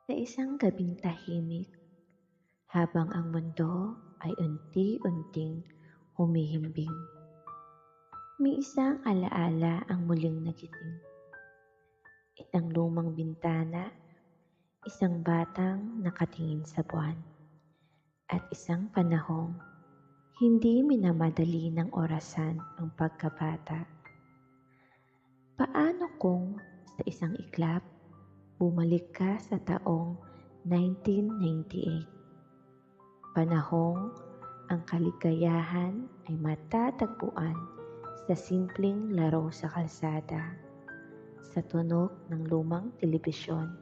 Sa isang gabing tahimik, habang ang mundo ay unti-unting humihimbing, may isang alaala ang muling nagising. Isang lumang bintana, isang batang nakatingin sa buwan, at isang panahong hindi minamadali ng orasan ang pagkabata. Paano kung sa isang iglap, bumalik ka sa taong 1998? Panahong ang kaligayahan ay matatagpuan sa simpleng laro sa kalsada, sa tunog ng lumang telebisyon,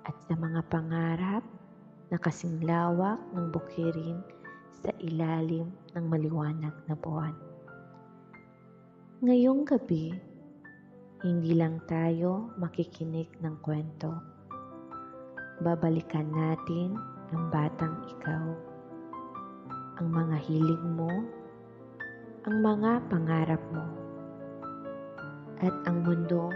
at sa mga pangarap na kasing lawak ng bukirin sa ilalim ng maliwanag na buwan. Ngayong gabi, hindi lang tayo makikinig ng kwento. Babalikan natin ang batang ikaw, ang mga hilig mo, ang mga pangarap mo, at ang mundong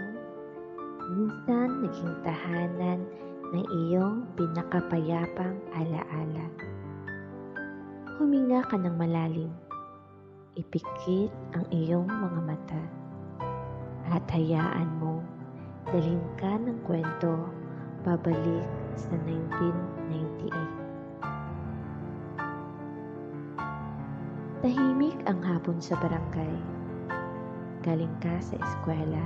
minsan naging tahanan ng iyong pinakapayapang alaala. Huminga ka ng malalim, ipikit ang iyong mga mata, at hayaan mo dalhin ka ng kwento pabalik sa 1998. Tahimik ang hapon sa barangay. Galing ka sa eskwela.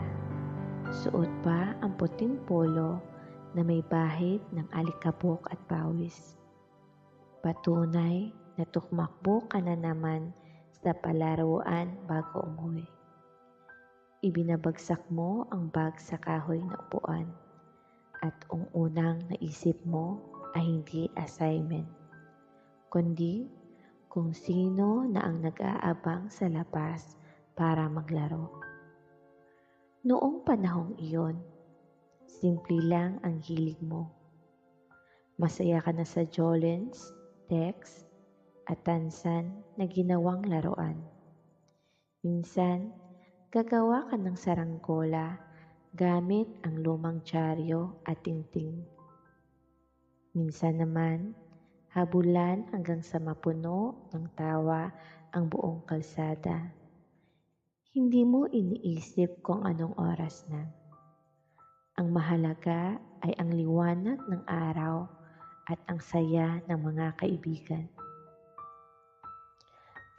Suot pa ang puting polo na may bahid ng alikabok at pawis. Patunay na tukmakbo ka na naman sa palaruan bago umuwi. Ibinabagsak mo ang bag sa kahoy na upuan at ang unang naisip mo ay hindi assignment, kundi kung sino na ang nag-aabang sa labas para maglaro. Noong panahong iyon, simple lang ang hilig mo. Masaya ka na sa Jolens, Tex, at Tansan na ginawang laruan. Minsan, gagawa ka ng saranggola gamit ang lumang dyaryo at tingting. Minsan naman, habulan hanggang sa mapuno ng tawa ang buong kalsada. Hindi mo iniisip kung anong oras na. Ang mahalaga ay ang liwanag ng araw at ang saya ng mga kaibigan.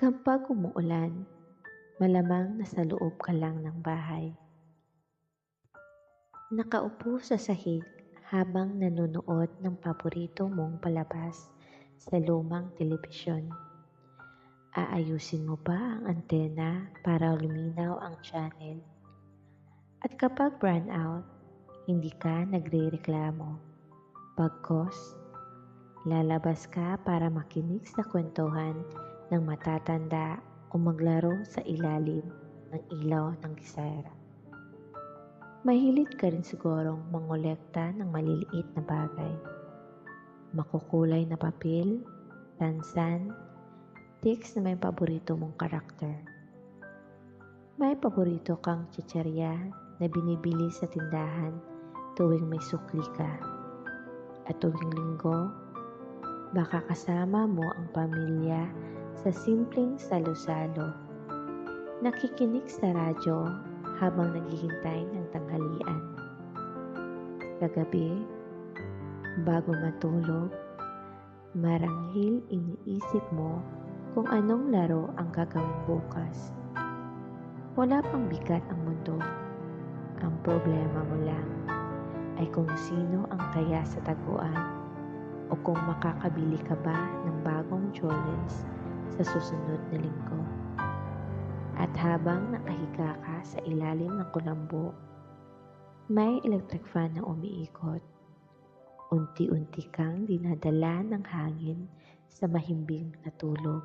Kapag umuulan, malamang nasa loob ka lang ng bahay. Nakaupo sa sahig habang nanonood ng paborito mong palabas sa lumang telebisyon. Aayusin mo ba ang antena para luminaw ang channel? At kapag brownout, out, hindi ka nagrereklamo. Pagkos, lalabas ka para makinig sa kwentuhan ng matatanda o maglaro sa ilalim ng ilaw ng gisera. Mahilig ka rin sigurong mangolekta ng maliliit na bagay. Makukulay na papel, tansan, sticks na may paborito mong karakter. May paborito kang chicherya na binibili sa tindahan tuwing may sukli ka. At tuwing linggo, baka kasama mo ang pamilya sa simpleng salo-salo. Nakikinig sa radyo habang naghihintay ng tanghalian. Sa gabi, bago matulog, marahil iniisip mo kung anong laro ang gagawin bukas. Wala pang bigat ang mundo. Ang problema mo lang ay kung sino ang taya sa taguan o kung makakabili ka ba ng bagong Jolens sa susunod na linggo. At habang nakahiga ka sa ilalim ng kulambo, may electric fan na umiikot. Unti-unti kang dinadala ng hangin sa mahimbing na tulog.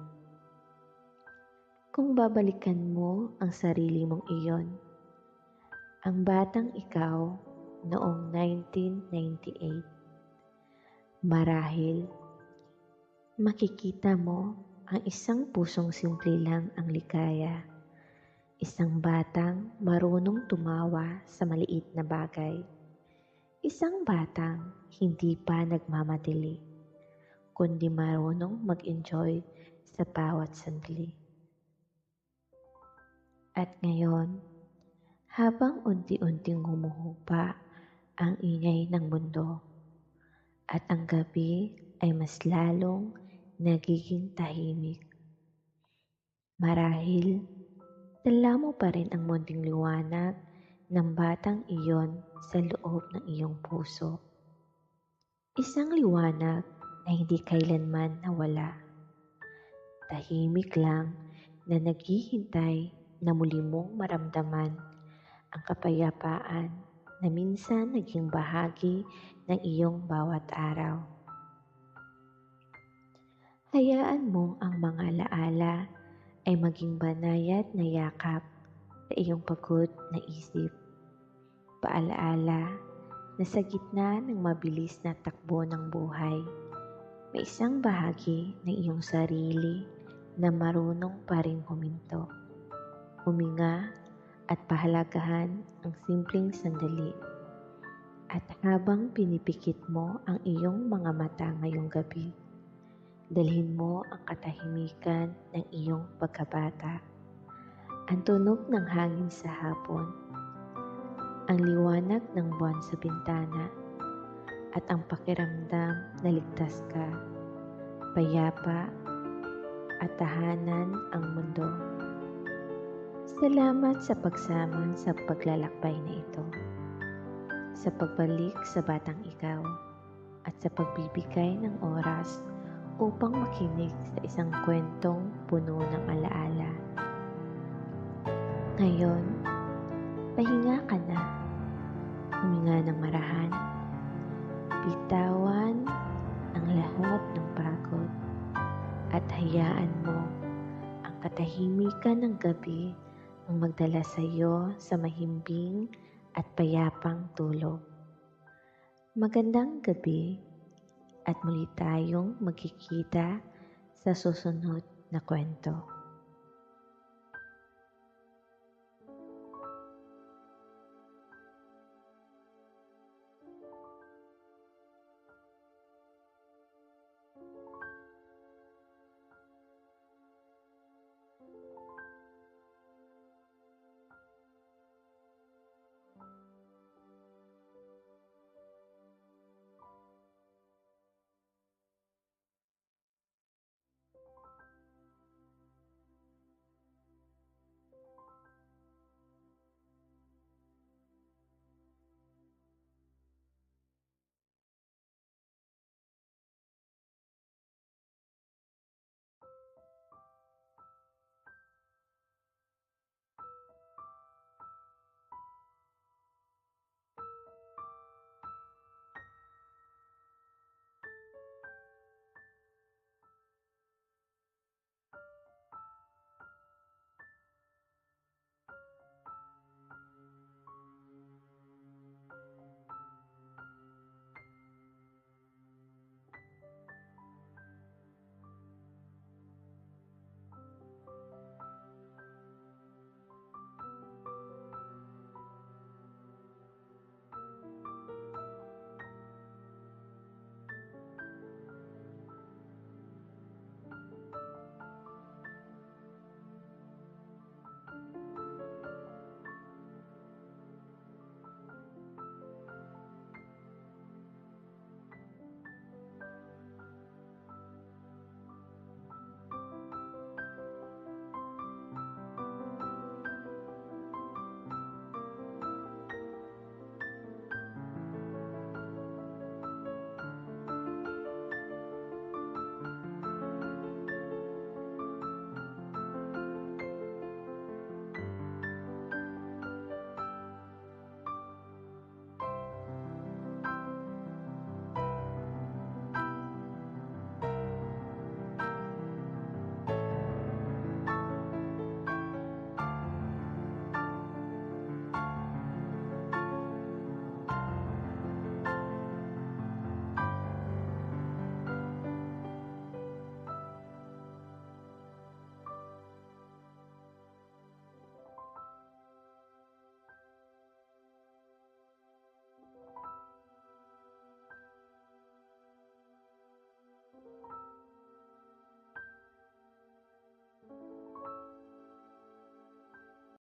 Kung babalikan mo ang sarili mong iyon, ang batang ikaw noong 1998, marahil makikita mo ang isang pusong simple lang ang ligaya. Isang batang marunong tumawa sa maliit na bagay. Isang batang hindi pa nagmamadali, kundi marunong mag-enjoy sa bawat sandali. At ngayon, habang unti-unting humuhupa ang ingay ng mundo at ang gabi ay mas lalong nagiging tahimik, marahil dala mo pa rin ang munting liwanag ng batang iyon sa loob ng iyong puso. Isang liwanag na hindi kailanman nawala. Tahimik lang na naghihintay na muli mong maramdaman ang kapayapaan na minsan naging bahagi ng iyong bawat araw. Hayaan mo ang mga alaala ay maging banayad na yakap sa iyong pagod na isip. Paalaala na sa gitna ng mabilis na takbo ng buhay, may isang bahagi ng iyong sarili na marunong pa ring huminto, huminga at pahalagahan ang simpleng sandali. At habang pinipikit mo ang iyong mga mata ngayong gabi, dalhin mo ang katahimikan ng iyong pagkabata, ang tunog ng hangin sa hapon, ang liwanag ng buwan sa bintana, at ang pakiramdam na ligtas ka, payapa, at tahanan ang mundo. Salamat sa pagsama sa paglalakbay na ito, sa pagbalik sa batang ikaw, at sa pagbibigay ng oras upang makinig sa isang kwentong puno ng alaala. Ngayon, pahinga ka na, huminga ng marahan, bitawan ang lahat ng pagod, at hayaan mo ang katahimikan ng gabi ang magdala sa iyo sa mahimbing at payapang tulog. Magandang gabi at muli tayong magkikita sa susunod na kwento.